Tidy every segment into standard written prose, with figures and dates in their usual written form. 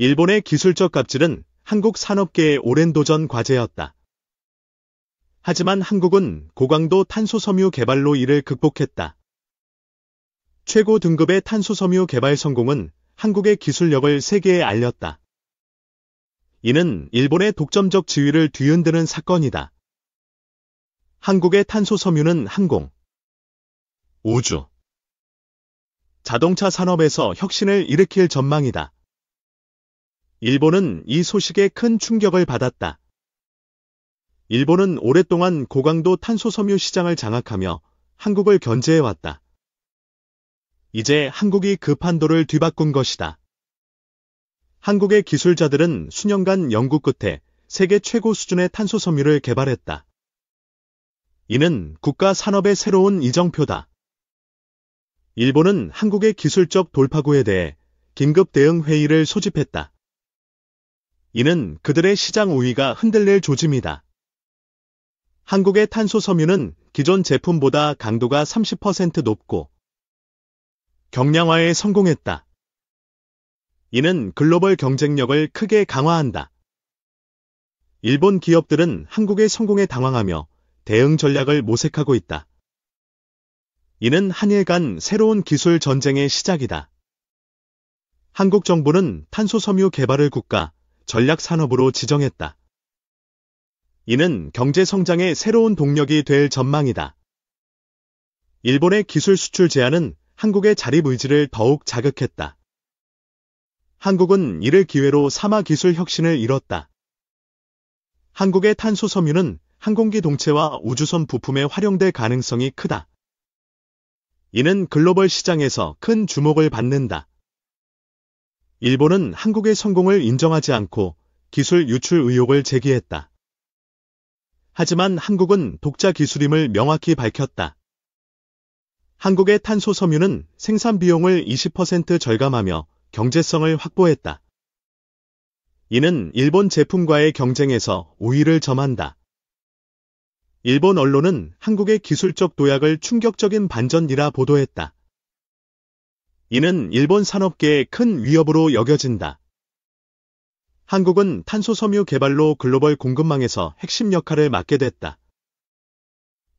일본의 기술적 갑질은 한국 산업계의 오랜 도전 과제였다. 하지만 한국은 고강도 탄소섬유 개발로 이를 극복했다. 최고 등급의 탄소섬유 개발 성공은 한국의 기술력을 세계에 알렸다. 이는 일본의 독점적 지위를 뒤흔드는 사건이다. 한국의 탄소섬유는 항공, 우주, 자동차 산업에서 혁신을 일으킬 전망이다. 일본은 이 소식에 큰 충격을 받았다. 일본은 오랫동안 고강도 탄소섬유 시장을 장악하며 한국을 견제해왔다. 이제 한국이 그 판도를 뒤바꾼 것이다. 한국의 기술자들은 수년간 연구 끝에 세계 최고 수준의 탄소섬유를 개발했다. 이는 국가 산업의 새로운 이정표다. 일본은 한국의 기술적 돌파구에 대해 긴급 대응 회의를 소집했다. 이는 그들의 시장 우위가 흔들릴 조짐이다. 한국의 탄소섬유는 기존 제품보다 강도가 30% 높고 경량화에 성공했다. 이는 글로벌 경쟁력을 크게 강화한다. 일본 기업들은 한국의 성공에 당황하며 대응 전략을 모색하고 있다. 이는 한일 간 새로운 기술 전쟁의 시작이다. 한국 정부는 탄소섬유 개발을 국가 전략 산업으로 지정했다. 이는 경제 성장의 새로운 동력이 될 전망이다. 일본의 기술 수출 제한은 한국의 자립 의지를 더욱 자극했다. 한국은 이를 기회로 사마 기술 혁신을 이뤘다. 한국의 탄소섬유는 항공기 동체와 우주선 부품에 활용될 가능성이 크다. 이는 글로벌 시장에서 큰 주목을 받는다. 일본은 한국의 성공을 인정하지 않고 기술 유출 의혹을 제기했다. 하지만 한국은 독자 기술임을 명확히 밝혔다. 한국의 탄소섬유는 생산 비용을 20% 절감하며 경제성을 확보했다. 이는 일본 제품과의 경쟁에서 우위를 점한다. 일본 언론은 한국의 기술적 도약을 충격적인 반전이라 보도했다. 이는 일본 산업계의 큰 위협으로 여겨진다. 한국은 탄소섬유 개발로 글로벌 공급망에서 핵심 역할을 맡게 됐다.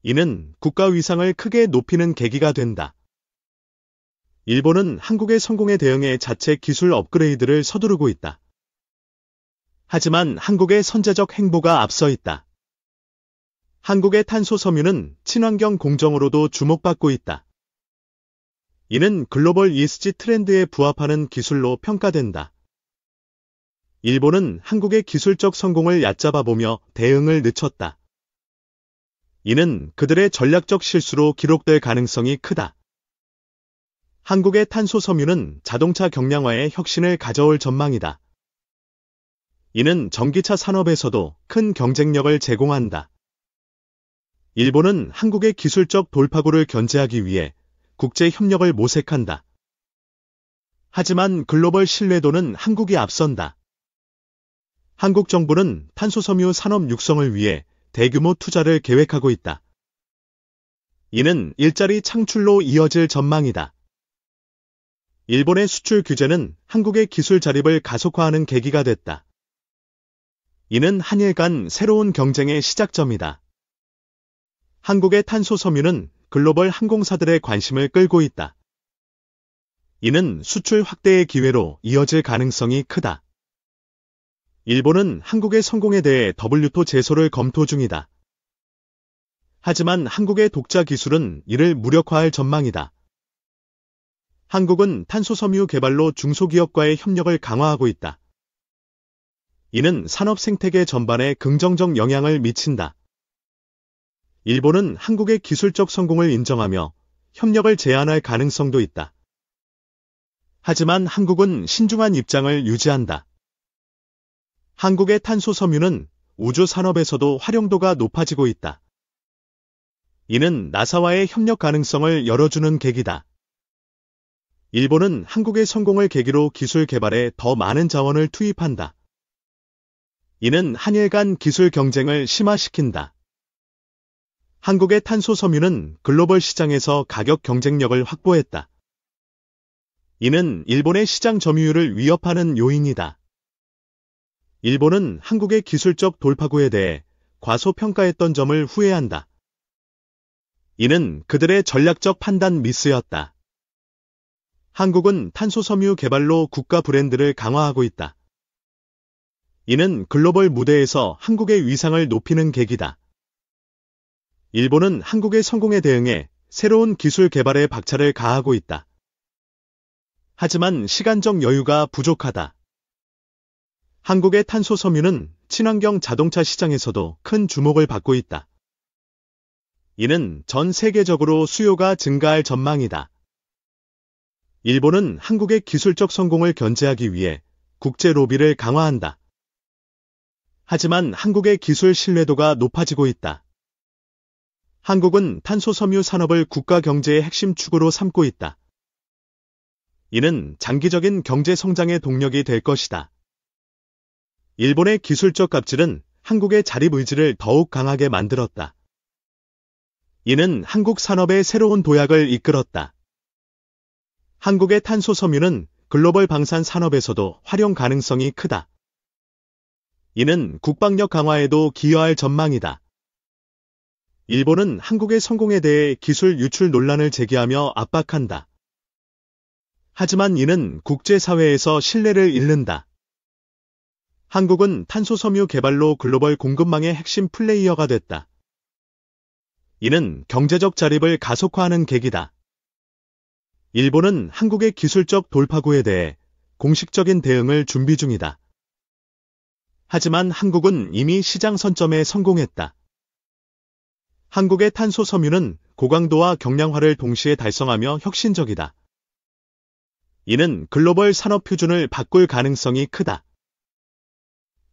이는 국가 위상을 크게 높이는 계기가 된다. 일본은 한국의 성공에 대응해 자체 기술 업그레이드를 서두르고 있다. 하지만 한국의 선제적 행보가 앞서 있다. 한국의 탄소섬유는 친환경 공정으로도 주목받고 있다. 이는 글로벌 ESG 트렌드에 부합하는 기술로 평가된다. 일본은 한국의 기술적 성공을 얕잡아보며 대응을 늦췄다. 이는 그들의 전략적 실수로 기록될 가능성이 크다. 한국의 탄소섬유는 자동차 경량화에 혁신을 가져올 전망이다. 이는 전기차 산업에서도 큰 경쟁력을 제공한다. 일본은 한국의 기술적 돌파구를 견제하기 위해 국제 협력을 모색한다. 하지만 글로벌 신뢰도는 한국이 앞선다. 한국 정부는 탄소섬유 산업 육성을 위해 대규모 투자를 계획하고 있다. 이는 일자리 창출로 이어질 전망이다. 일본의 수출 규제는 한국의 기술 자립을 가속화하는 계기가 됐다. 이는 한일 간 새로운 경쟁의 시작점이다. 한국의 탄소섬유는 글로벌 항공사들의 관심을 끌고 있다. 이는 수출 확대의 기회로 이어질 가능성이 크다. 일본은 한국의 성공에 대해 WTO 제소를 검토 중이다. 하지만 한국의 독자 기술은 이를 무력화할 전망이다. 한국은 탄소섬유 개발로 중소기업과의 협력을 강화하고 있다. 이는 산업 생태계 전반에 긍정적 영향을 미친다. 일본은 한국의 기술적 성공을 인정하며 협력을 제안할 가능성도 있다. 하지만 한국은 신중한 입장을 유지한다. 한국의 탄소섬유는 우주 산업에서도 활용도가 높아지고 있다. 이는 나사와의 협력 가능성을 열어주는 계기다. 일본은 한국의 성공을 계기로 기술 개발에 더 많은 자원을 투입한다. 이는 한일 간 기술 경쟁을 심화시킨다. 한국의 탄소섬유는 글로벌 시장에서 가격 경쟁력을 확보했다. 이는 일본의 시장 점유율을 위협하는 요인이다. 일본은 한국의 기술적 돌파구에 대해 과소평가했던 점을 후회한다. 이는 그들의 전략적 판단 미스였다. 한국은 탄소섬유 개발로 국가 브랜드를 강화하고 있다. 이는 글로벌 무대에서 한국의 위상을 높이는 계기다. 일본은 한국의 성공에 대응해 새로운 기술 개발에 박차를 가하고 있다. 하지만 시간적 여유가 부족하다. 한국의 탄소 섬유는 친환경 자동차 시장에서도 큰 주목을 받고 있다. 이는 전 세계적으로 수요가 증가할 전망이다. 일본은 한국의 기술적 성공을 견제하기 위해 국제 로비를 강화한다. 하지만 한국의 기술 신뢰도가 높아지고 있다. 한국은 탄소 섬유 산업을 국가 경제의 핵심 축으로 삼고 있다. 이는 장기적인 경제 성장의 동력이 될 것이다. 일본의 기술적 갑질은 한국의 자립 의지를 더욱 강하게 만들었다. 이는 한국 산업의 새로운 도약을 이끌었다. 한국의 탄소 섬유는 글로벌 방산 산업에서도 활용 가능성이 크다. 이는 국방력 강화에도 기여할 전망이다. 일본은 한국의 성공에 대해 기술 유출 논란을 제기하며 압박한다. 하지만 이는 국제사회에서 신뢰를 잃는다. 한국은 탄소섬유 개발로 글로벌 공급망의 핵심 플레이어가 됐다. 이는 경제적 자립을 가속화하는 계기다. 일본은 한국의 기술적 돌파구에 대해 공식적인 대응을 준비 중이다. 하지만 한국은 이미 시장 선점에 성공했다. 한국의 탄소 섬유는 고강도와 경량화를 동시에 달성하며 혁신적이다. 이는 글로벌 산업 표준을 바꿀 가능성이 크다.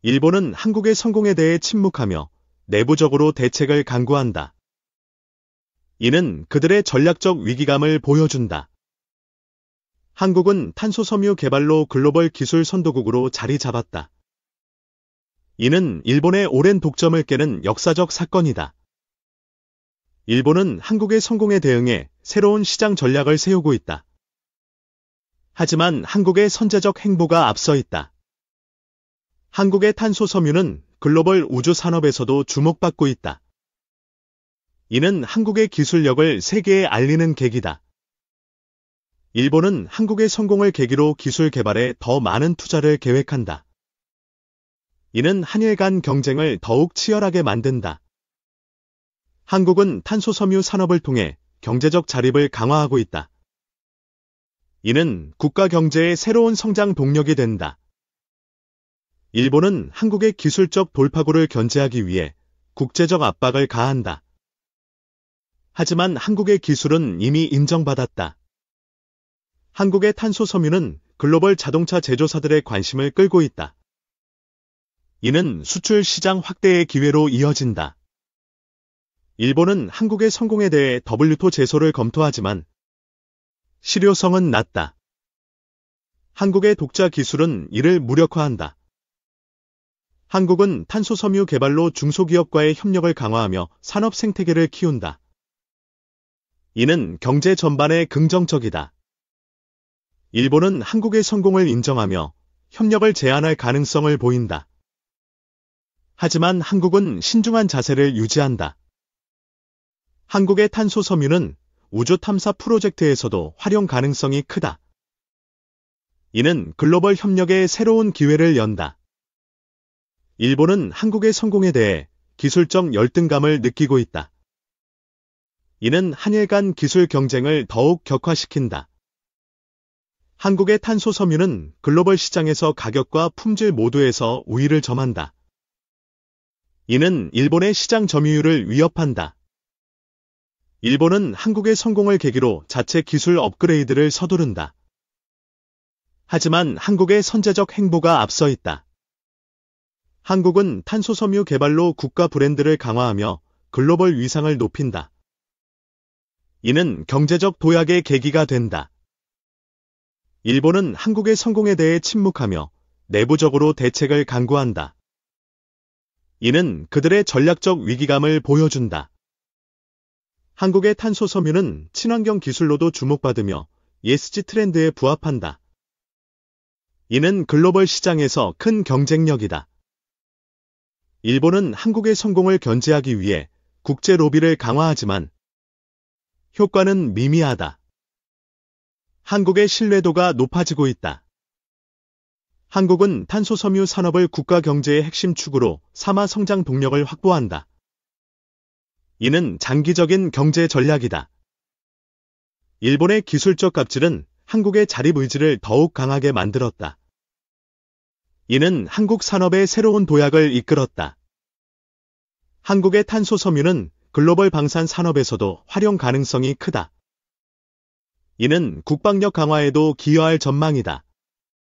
일본은 한국의 성공에 대해 침묵하며 내부적으로 대책을 강구한다. 이는 그들의 전략적 위기감을 보여준다. 한국은 탄소 섬유 개발로 글로벌 기술 선도국으로 자리 잡았다. 이는 일본의 오랜 독점을 깨는 역사적 사건이다. 일본은 한국의 성공에 대응해 새로운 시장 전략을 세우고 있다. 하지만 한국의 선제적 행보가 앞서 있다. 한국의 탄소 섬유는 글로벌 우주 산업에서도 주목받고 있다. 이는 한국의 기술력을 세계에 알리는 계기다. 일본은 한국의 성공을 계기로 기술 개발에 더 많은 투자를 계획한다. 이는 한일 간 경쟁을 더욱 치열하게 만든다. 한국은 탄소 섬유 산업을 통해 경제적 자립을 강화하고 있다. 이는 국가 경제의 새로운 성장 동력이 된다. 일본은 한국의 기술적 돌파구를 견제하기 위해 국제적 압박을 가한다. 하지만 한국의 기술은 이미 인정받았다. 한국의 탄소 섬유는 글로벌 자동차 제조사들의 관심을 끌고 있다. 이는 수출 시장 확대의 기회로 이어진다. 일본은 한국의 성공에 대해 WTO 제소를 검토하지만 실효성은 낮다. 한국의 독자 기술은 이를 무력화한다. 한국은 탄소 섬유 개발로 중소기업과의 협력을 강화하며 산업 생태계를 키운다. 이는 경제 전반에 긍정적이다. 일본은 한국의 성공을 인정하며 협력을 제한할 가능성을 보인다. 하지만 한국은 신중한 자세를 유지한다. 한국의 탄소 섬유는 우주 탐사 프로젝트에서도 활용 가능성이 크다. 이는 글로벌 협력의 새로운 기회를 연다. 일본은 한국의 성공에 대해 기술적 열등감을 느끼고 있다. 이는 한일 간 기술 경쟁을 더욱 격화시킨다. 한국의 탄소 섬유는 글로벌 시장에서 가격과 품질 모두에서 우위를 점한다. 이는 일본의 시장 점유율을 위협한다. 일본은 한국의 성공을 계기로 자체 기술 업그레이드를 서두른다. 하지만 한국의 선제적 행보가 앞서 있다. 한국은 탄소 섬유 개발로 국가 브랜드를 강화하며 글로벌 위상을 높인다. 이는 경제적 도약의 계기가 된다. 일본은 한국의 성공에 대해 침묵하며 내부적으로 대책을 강구한다. 이는 그들의 전략적 위기감을 보여준다. 한국의 탄소 섬유는 친환경 기술로도 주목받으며 ESG 트렌드에 부합한다. 이는 글로벌 시장에서 큰 경쟁력이다. 일본은 한국의 성공을 견제하기 위해 국제 로비를 강화하지만 효과는 미미하다. 한국의 신뢰도가 높아지고 있다. 한국은 탄소섬유 산업을 국가 경제의 핵심 축으로 삼아 성장 동력을 확보한다. 이는 장기적인 경제 전략이다. 일본의 기술적 갑질은 한국의 자립 의지를 더욱 강하게 만들었다. 이는 한국 산업의 새로운 도약을 이끌었다. 한국의 탄소 섬유는 글로벌 방산 산업에서도 활용 가능성이 크다. 이는 국방력 강화에도 기여할 전망이다.